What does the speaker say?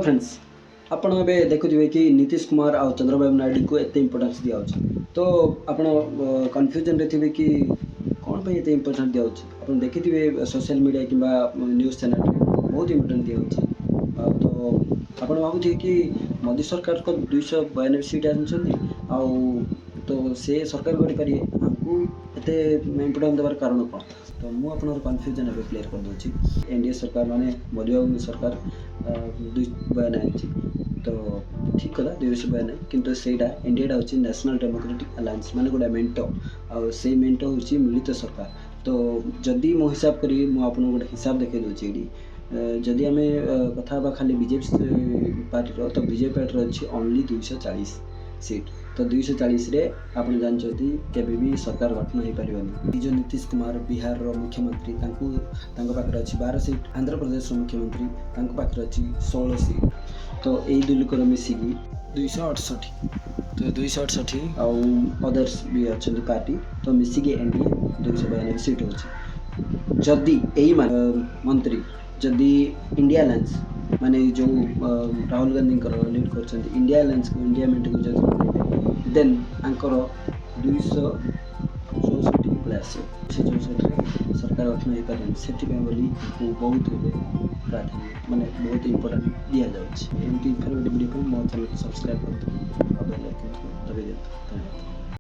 Friends आपण ए देखुए कि नीतीश कुमार आ चंद्रबाबू नायडू को एत इंपोर्टान्स दिया तो आपण कन्फ्यूजन रे थे कि कौन पे एत इंपोर्टान्स दिया आप देखिए सोशल मीडिया कि न्यूज चैनल बहुत इंपोर्टान्स दिया तो आप भावुए कि मोदी सरकार को 292 सीट आनी तो से सरकार गढ़ी पारे हमको एत इंपोर्टान्स देवार कारण कौन तो मुझे कन्फ्यूजन ए क्लीयर कर दूसरी एनडीए सरकार माने मोदी बाबू सरकार 292 तो ठीक कला 292 किंतु सेटा एनडीए हूँ नेशनल डेमोक्रेटिक अलायंस माने गोटे मेंटो आ से मेंटो हूँ मिलित सरकार तो जदि मो हिसाब करी मुझे गोटे हिसाब देखे दूसरी ये जदि आम कथा खाली बीजेपी पार्टी तो बीजेपी पार्टी अच्छी ओनली 240 सीट तो 240 रे आप जानते केबे भी सरकार गठन हो पारे जो नीतीश कुमार बिहार मुख्यमंत्री पाखे अच्छी 12 सीट आंध्र प्रदेश मुख्यमंत्री पाखे अच्छी 16 सीट तो यही दुलकर मिसिकी 268 तो 268 आउ अदर्स भी अच्छा पार्टी तो मिसिकी एनडीए 292 सीट हो जदि यही मंत्री जदि इंडिया अलायंस माने जो राहुल गांधी लीड कर इंडिया अलायंस को इंडिया मेंट को जब देन आंकर 264 प्लस 264 सरकार गठन हो पारे से बहुत प्राधान्य माने बहुत इंपोर्टेंट दिया जाए एमती वीडियो मो चैनल को सब्सक्राइब कर दबाई धन्यवाद।